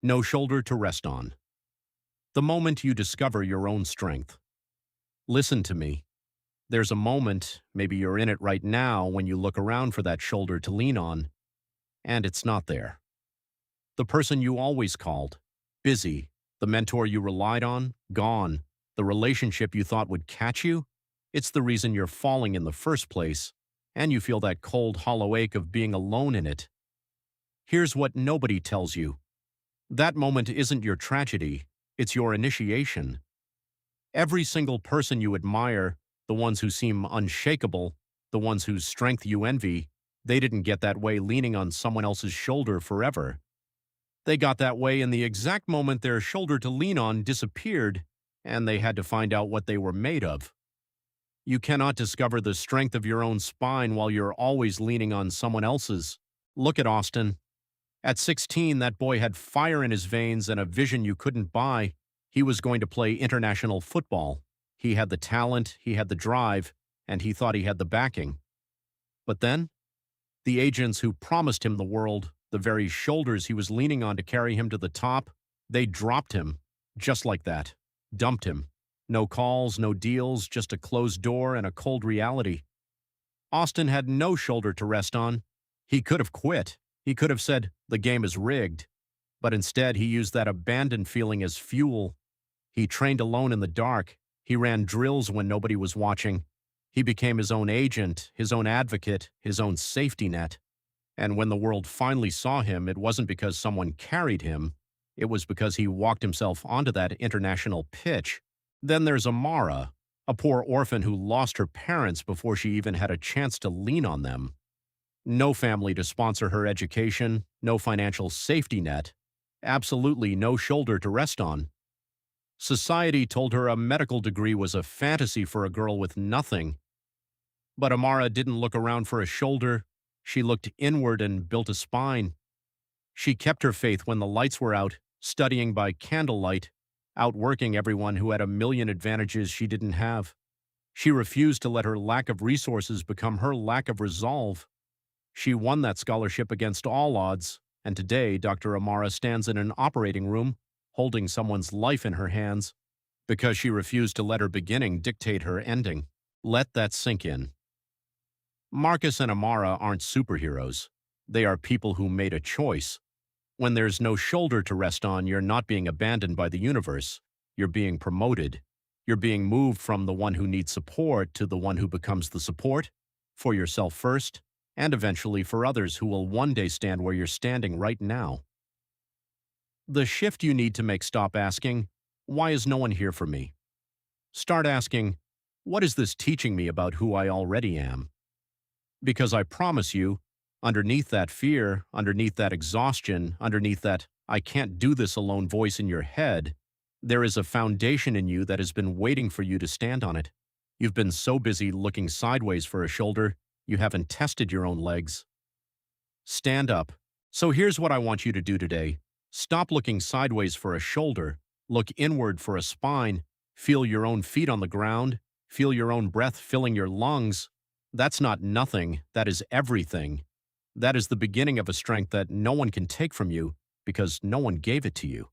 No shoulder to rest on. The moment you discover your own strength. Listen to me. There's a moment, maybe you're in it right now, when you look around for that shoulder to lean on, and it's not there. The person you always called, busy, the mentor you relied on, gone, the relationship you thought would catch you, it's the reason you're falling in the first place, and you feel that cold, hollow ache of being alone in it. Here's what nobody tells you. That moment isn't your tragedy, it's your initiation. Every single person you admire, the ones who seem unshakable, the ones whose strength you envy, they didn't get that way leaning on someone else's shoulder forever. They got that way in the exact moment their shoulder to lean on disappeared, and they had to find out what they were made of. You cannot discover the strength of your own spine while you're always leaning on someone else's. Look at Austin. At 16, that boy had fire in his veins and a vision you couldn't buy. He was going to play international football. He had the talent, he had the drive, and he thought he had the backing. But then, the agents who promised him the world, the very shoulders he was leaning on to carry him to the top, they dropped him, just like that, dumped him. No calls, no deals, just a closed door and a cold reality. Austin had no shoulder to rest on. He could have quit. He could have said, the game is rigged. But instead, he used that abandoned feeling as fuel. He trained alone in the dark. He ran drills when nobody was watching. He became his own agent, his own advocate, his own safety net. And when the world finally saw him, it wasn't because someone carried him. It was because he walked himself onto that international pitch. Then there's Amara, a poor orphan who lost her parents before she even had a chance to lean on them. No family to sponsor her education, no financial safety net, absolutely no shoulder to rest on. Society told her a medical degree was a fantasy for a girl with nothing. But Amara didn't look around for a shoulder. She looked inward and built a spine. She kept her faith when the lights were out, studying by candlelight, outworking everyone who had a million advantages she didn't have. She refused to let her lack of resources become her lack of resolve. She won that scholarship against all odds, and today Dr. Amara stands in an operating room, holding someone's life in her hands, because she refused to let her beginning dictate her ending. Let that sink in. Marcus and Amara aren't superheroes. They are people who made a choice. When there's no shoulder to rest on, you're not being abandoned by the universe. You're being promoted. You're being moved from the one who needs support to the one who becomes the support, for yourself first, and eventually for others who will one day stand where you're standing right now. The shift you need to make: stop asking, why is no one here for me? Start asking, what is this teaching me about who I already am? Because I promise you, underneath that fear, underneath that exhaustion, underneath that I can't do this alone voice in your head, there is a foundation in you that has been waiting for you to stand on it. You've been so busy looking sideways for a shoulder, you haven't tested your own legs. Stand up. So here's what I want you to do today. Stop looking sideways for a shoulder. Look inward for a spine. Feel your own feet on the ground. Feel your own breath filling your lungs. That's not nothing. That is everything. That is the beginning of a strength that no one can take from you because no one gave it to you.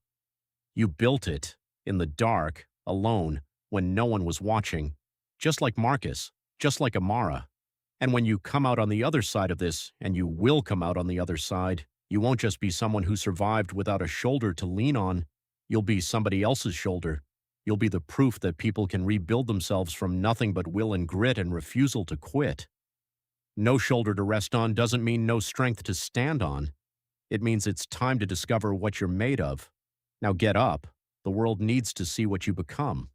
You built it in the dark, alone, when no one was watching, just like Marcus, just like Amara. And when you come out on the other side of this, and you will come out on the other side, you won't just be someone who survived without a shoulder to lean on. You'll be somebody else's shoulder. You'll be the proof that people can rebuild themselves from nothing but will and grit and refusal to quit. No shoulder to rest on doesn't mean no strength to stand on. It means it's time to discover what you're made of. Now get up. The world needs to see what you become.